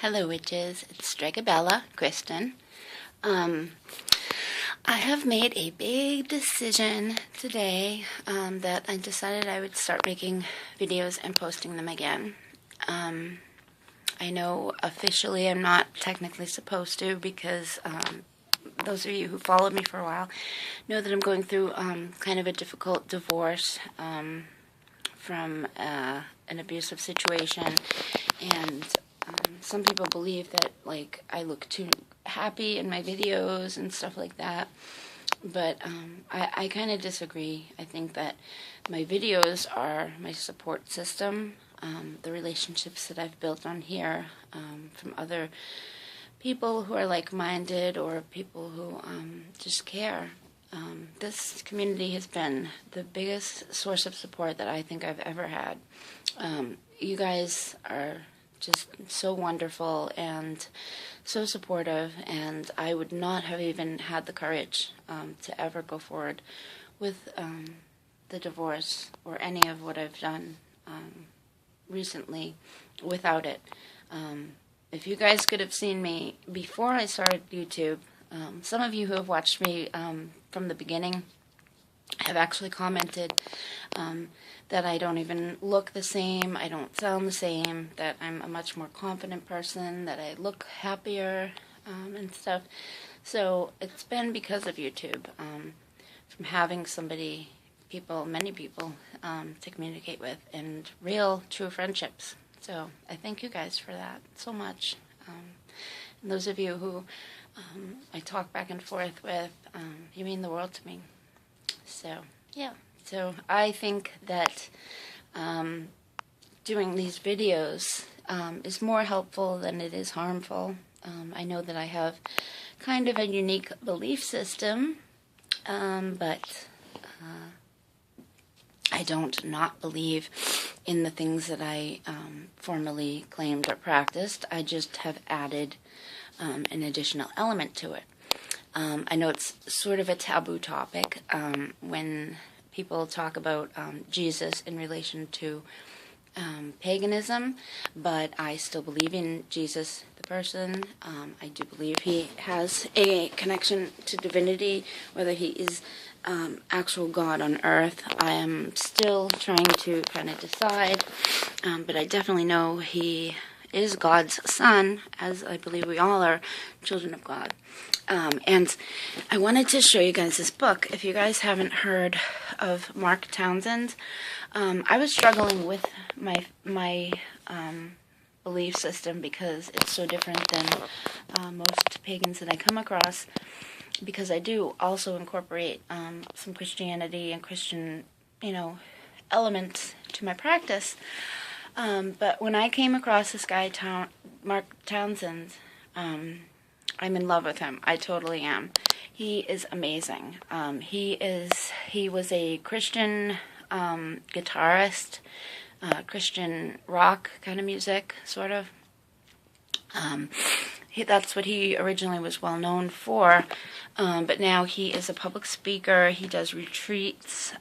Hello, witches. It's Stragabella, Kristen. I have made a big decision today that I decided I would start making videos and posting them again. I know officially I'm not technically supposed to because those of you who followed me for a while know that I'm going through kind of a difficult divorce from an abusive situation, and some people believe that, like, I look too happy in my videos and stuff like that, but I kind of disagree. I think that my videos are my support system, the relationships that I've built on here from other people who are like-minded or people who just care. This community has been the biggest source of support that I think I've ever had. You guys are just so wonderful and so supportive, and I would not have even had the courage to ever go forward with the divorce or any of what I've done recently without it. If you guys could have seen me before I started YouTube, some of you who have watched me from the beginning have actually commented that I don't even look the same, I don't sound the same, that I'm a much more confident person, that I look happier and stuff. So it's been because of YouTube, from having many people to communicate with, and real, true friendships. So I thank you guys for that so much. And those of you who I talk back and forth with, you mean the world to me. So, yeah. So I think that doing these videos is more helpful than it is harmful. I know that I have kind of a unique belief system, but I don't not believe in the things that I formerly claimed or practiced. I just have added an additional element to it. I know it's sort of a taboo topic when people talk about Jesus in relation to paganism, but I still believe in Jesus, the person. I do believe he has a connection to divinity, whether he is actual God on earth. I am still trying to kind of decide, but I definitely know he is God's son, as I believe we all are children of God. And I wanted to show you guys this book. If you guys haven't heard of Mark Townsend, I was struggling with my belief system because it's so different than most pagans that I come across, because I do also incorporate some Christianity and Christian, elements to my practice. But when I came across this guy, Mark Townsend, I'm in love with him. I totally am. He is amazing. He was a Christian guitarist, Christian rock kind of music, sort of. That's what he originally was well known for, but now he is a public speaker. He does retreats.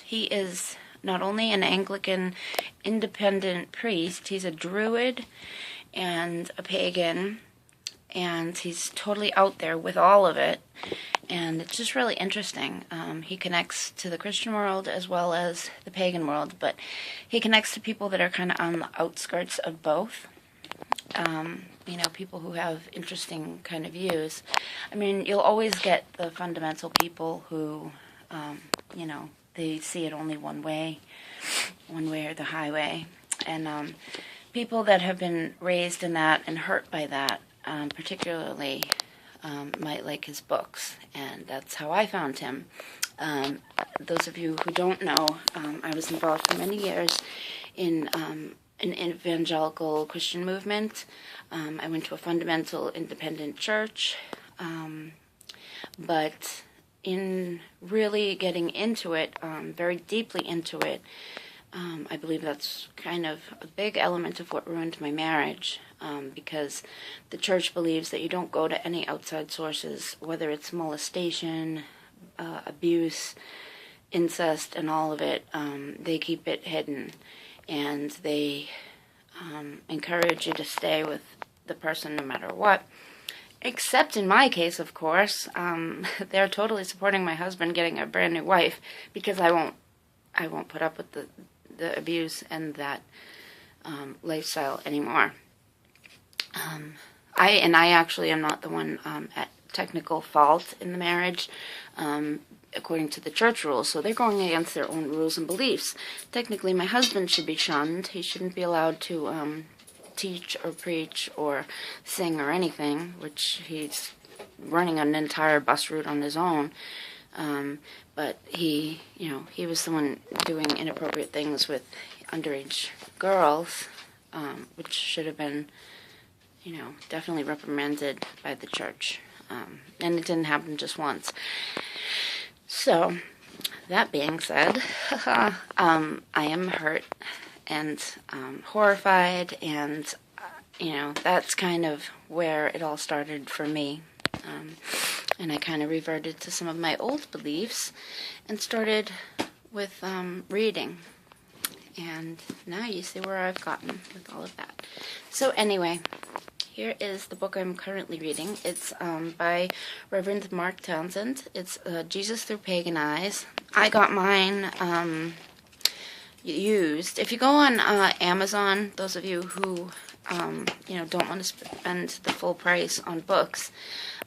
He is not only an Anglican independent priest, he's a druid and a pagan, and he's totally out there with all of it, and it's just really interesting. He connects to the Christian world as well as the pagan world, but he connects to people that are kind of on the outskirts of both. People who have interesting kind of views. I mean, you'll always get the fundamental people who, they see it only one way or the highway. And people that have been raised in that and hurt by that, particularly, might like his books. And that's how I found him. Those of you who don't know, I was involved for many years in an evangelical Christian movement. I went to a fundamental independent church, but in really getting into it, very deeply into it, I believe that's kind of a big element of what ruined my marriage, because the church believes that you don't go to any outside sources, whether it's molestation, abuse, incest, and all of it. They keep it hidden, and they encourage you to stay with the person no matter what. Except in my case, of course, they're totally supporting my husband getting a brand new wife, because I won't put up with the abuse and that lifestyle anymore. I actually am not the one at technical fault in the marriage, according to the church rules. So they're going against their own rules and beliefs. Technically, my husband should be shunned. He shouldn't be allowed to teach or preach or sing or anything, which he's running an entire bus route on his own. But he was the one doing inappropriate things with underage girls, which should have been, definitely reprimanded by the church. And it didn't happen just once. So, that being said, I am hurt and horrified, and that's kind of where it all started for me. And I kind of reverted to some of my old beliefs and started with reading. And now you see where I've gotten with all of that. So anyway, here is the book I'm currently reading. It's by Reverend Mark Townsend. It's Jesus Through Pagan Eyes. I got mine used. If you go on Amazon, those of you who don't want to spend the full price on books,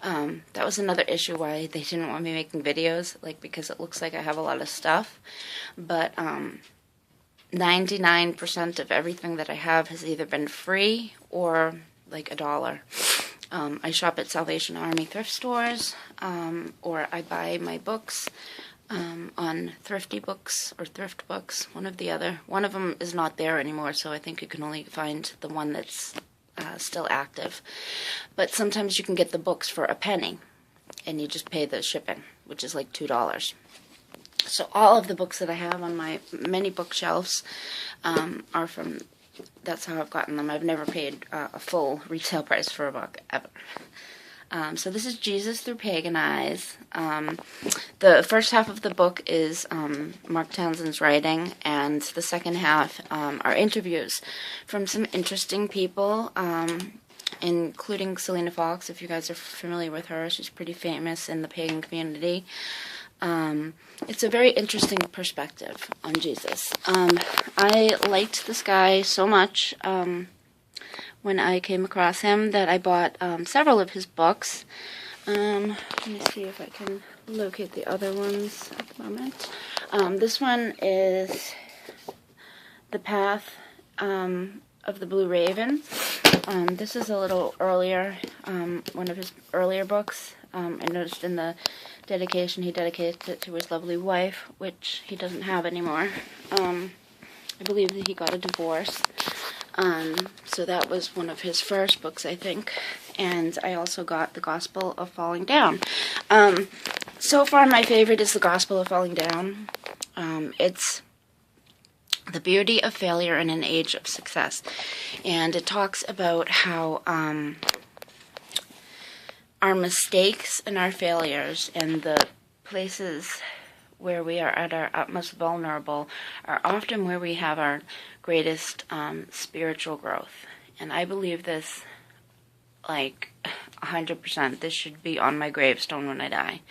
that was another issue why they didn't want me making videos, because it looks like I have a lot of stuff, but 99% of everything that I have has either been free or $1. I shop at Salvation Army thrift stores, or I buy my books on Thrifty Books or Thrift Books, one of the other. One of them is not there anymore, so I think you can only find the one that's still active. But sometimes you can get the books for a penny, and you just pay the shipping, which is $2. So all of the books that I have on my many bookshelves are from, that's how I've gotten them. I've never paid a full retail price for a book, ever. So this is Jesus Through Pagan Eyes. The first half of the book is Mark Townsend's writing, and the second half are interviews from some interesting people, including Selena Fox. If you guys are familiar with her, she's pretty famous in the pagan community. It's a very interesting perspective on Jesus. I liked this guy so much when I came across him that I bought several of his books. Let me see if I can locate the other ones at the moment. This one is The Path of the Blue Raven. This is a little earlier, one of his earlier books. I noticed in the dedication he dedicated it to his lovely wife, which he doesn't have anymore. I believe that he got a divorce. So that was one of his first books, I think. And I also got The Gospel of Falling Down. So far, my favorite is The Gospel of Falling Down. It's the beauty of failure in an age of success. And it talks about how our mistakes and our failures and the places where we are at our utmost vulnerable are often where we have our greatest spiritual growth. And I believe this 100%. This should be on my gravestone when I die,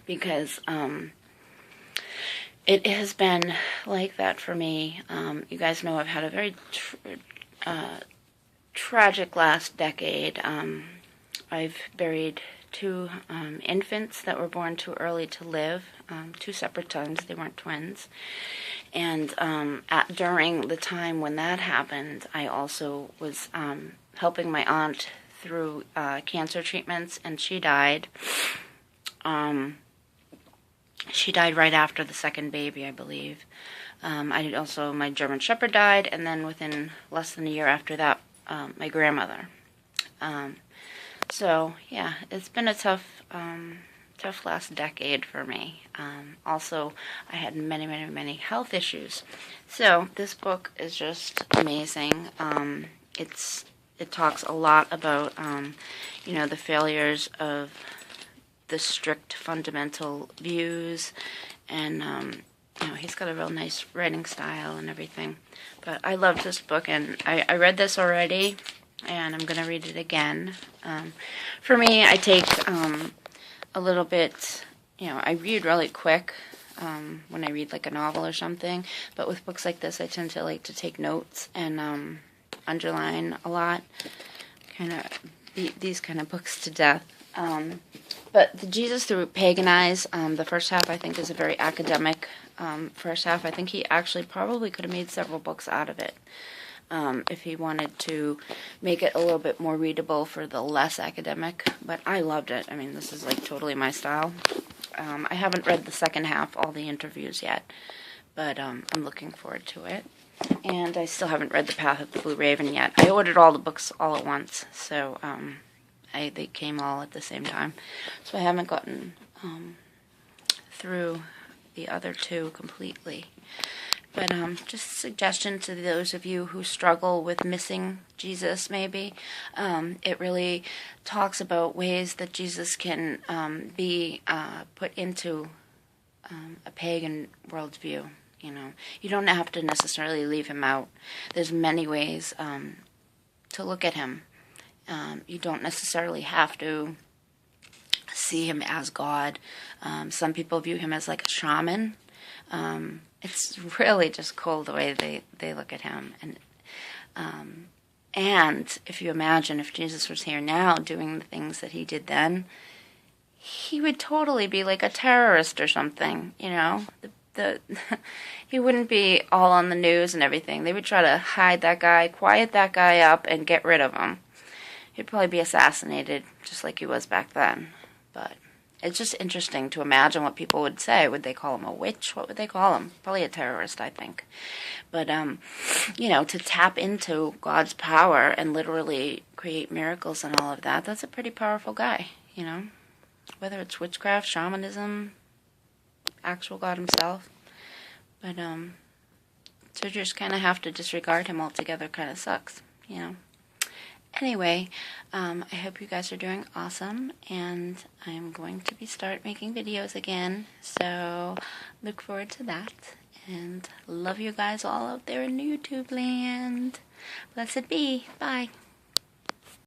because it has been like that for me. You guys know I've had a very tragic last decade. I've buried 2 infants that were born too early to live, 2 separate times. They weren't twins. And during the time when that happened, I also was helping my aunt through cancer treatments, and she died. She died right after the second baby, I believe. My German Shepherd died, and then within less than a year after that, my grandmother. So yeah, it's been a tough last decade for me. Also, I had many health issues. So this book is just amazing. It talks a lot about the failures of the strict fundamental views, and he's got a real nice writing style and everything. But I loved this book, and I read this already, and I'm going to read it again. For me, I take a little bit, I read really quick when I read like a novel or something, but with books like this, I tend to like to take notes and underline a lot, kind of beat these kind of books to death. But the Jesus Through Pagan Eyes, the first half I think is a very academic first half. I think he actually probably could have made several books out of it if he wanted to make it a little bit more readable for the less academic. But I loved it. I mean, this is like totally my style. I haven't read the second half, all the interviews yet, but I'm looking forward to it. And I still haven't read The Path of the Blue Raven yet. I ordered all the books all at once, so they came all at the same time. So I haven't gotten through the other two completely. But just a suggestion to those of you who struggle with missing Jesus, maybe. It really talks about ways that Jesus can be put into a pagan worldview. You don't have to necessarily leave him out. There's many ways to look at him. You don't necessarily have to see him as God. Some people view him as like a shaman. It's really just cool the way they look at him. And if you imagine if Jesus was here now doing the things that he did then, he would totally be like a terrorist or something, he wouldn't be all on the news and everything. They would try to hide that guy, quiet that guy up, and get rid of him. He'd probably be assassinated just like he was back then. But it's just interesting to imagine what people would say. Would they call him a witch? What would they call him? Probably a terrorist, I think. But, to tap into God's power and literally create miracles and all of that, that's a pretty powerful guy, Whether it's witchcraft, shamanism, actual God himself. But, to just kind of have to disregard him altogether kind of sucks, Anyway, I hope you guys are doing awesome, and I'm going to start making videos again, so look forward to that, and love you guys all out there in YouTube land. Blessed be. Bye.